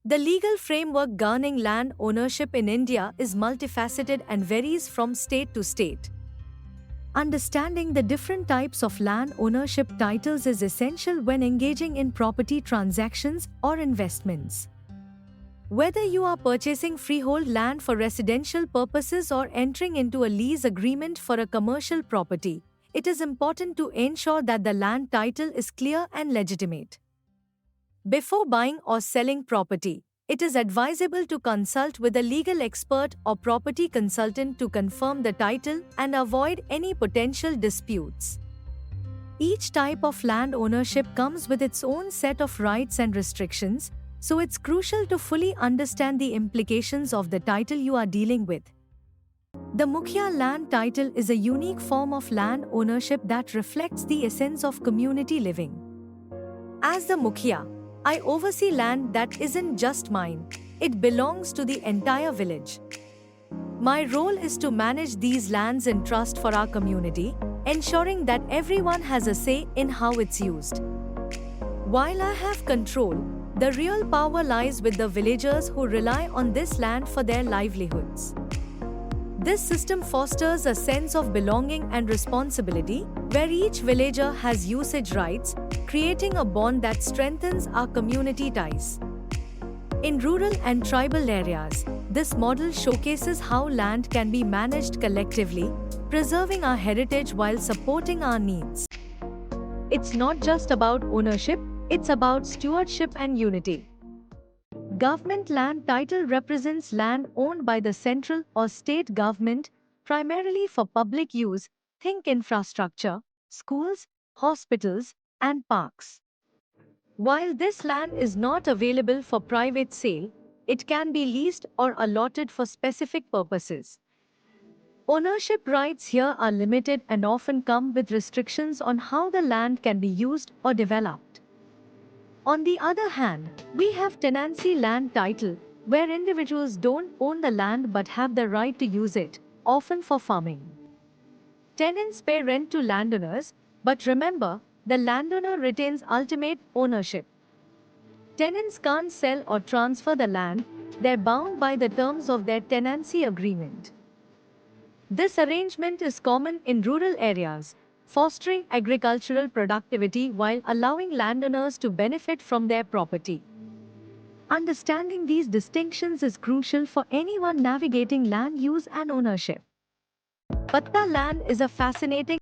The legal framework governing land ownership in India is multifaceted and varies from state to state. Understanding the different types of land ownership titles is essential when engaging in property transactions or investments. Whether you are purchasing freehold land for residential purposes or entering into a lease agreement for a commercial property, it is important to ensure that the land title is clear and legitimate. Before buying or selling property, it is advisable to consult with a legal expert or property consultant to confirm the title and avoid any potential disputes. Each type of land ownership comes with its own set of rights and restrictions, so it's crucial to fully understand the implications of the title you are dealing with. The Mukhya land title is a unique form of land ownership that reflects the essence of community living. As the Mukhya, I oversee land that isn't just mine, it belongs to the entire village. My role is to manage these lands in trust for our community, ensuring that everyone has a say in how it's used. While I have control, the real power lies with the villagers who rely on this land for their livelihoods. This system fosters a sense of belonging and responsibility, where each villager has usage rights, creating a bond that strengthens our community ties. In rural and tribal areas, this model showcases how land can be managed collectively, preserving our heritage while supporting our needs. It's not just about ownership, it's about stewardship and unity. Government land title represents land owned by the central or state government, primarily for public use, think infrastructure, schools, hospitals, and parks. While this land is not available for private sale, it can be leased or allotted for specific purposes. Ownership rights here are limited and often come with restrictions on how the land can be used or developed. On the other hand, we have tenancy land title, where individuals don't own the land but have the right to use it, often for farming. Tenants pay rent to landowners, but remember, the landowner retains ultimate ownership. Tenants can't sell or transfer the land, they're bound by the terms of their tenancy agreement. This arrangement is common in rural areas, fostering agricultural productivity while allowing landowners to benefit from their property. Understanding these distinctions is crucial for anyone navigating land use and ownership. Patta land is a fascinating.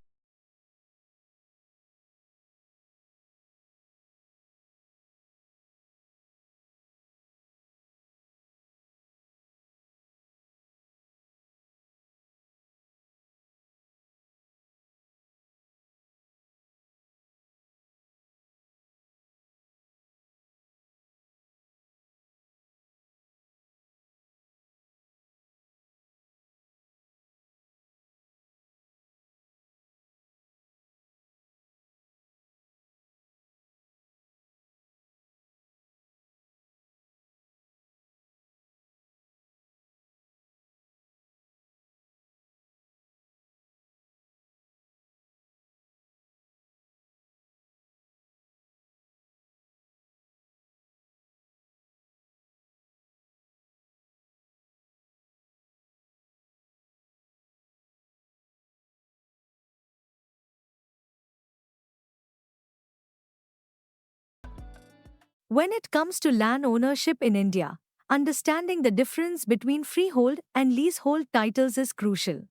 When it comes to land ownership in India, understanding the difference between freehold and leasehold titles is crucial.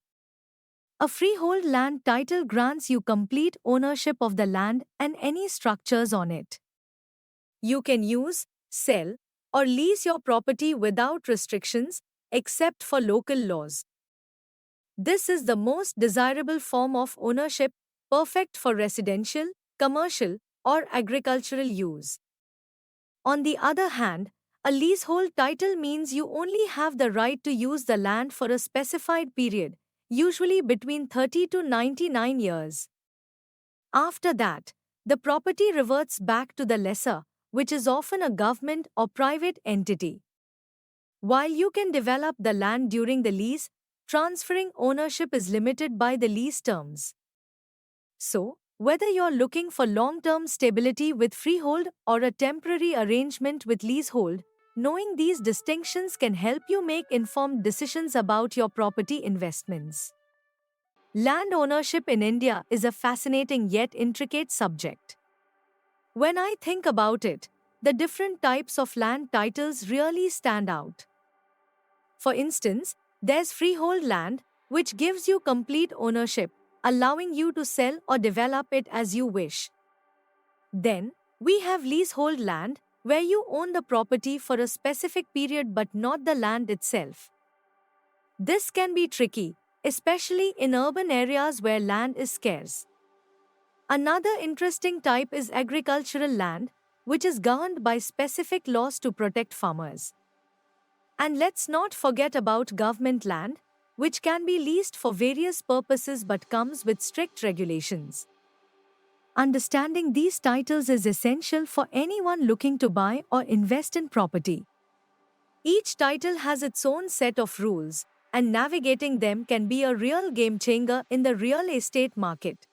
A freehold land title grants you complete ownership of the land and any structures on it. You can use, sell, or lease your property without restrictions, except for local laws. This is the most desirable form of ownership, perfect for residential, commercial, or agricultural use. On the other hand, a leasehold title means you only have the right to use the land for a specified period, usually between 30 to 99 years. After that, the property reverts back to the lessor, which is often a government or private entity. While you can develop the land during the lease, transferring ownership is limited by the lease terms. So, whether you're looking for long-term stability with freehold or a temporary arrangement with leasehold, Knowing these distinctions can help you make informed decisions about your property investments. Land ownership in India is a fascinating yet intricate subject. When I think about it, the different types of land titles really stand out. For instance, there's freehold land, which gives you complete ownership, allowing you to sell or develop it as you wish. Then, we have leasehold land, where you own the property for a specific period but not the land itself. This can be tricky, especially in urban areas where land is scarce. Another interesting type is agricultural land, which is governed by specific laws to protect farmers. And let's not forget about government land, which can be leased for various purposes but comes with strict regulations. Understanding these titles is essential for anyone looking to buy or invest in property. Each title has its own set of rules, and navigating them can be a real game changer in the real estate market.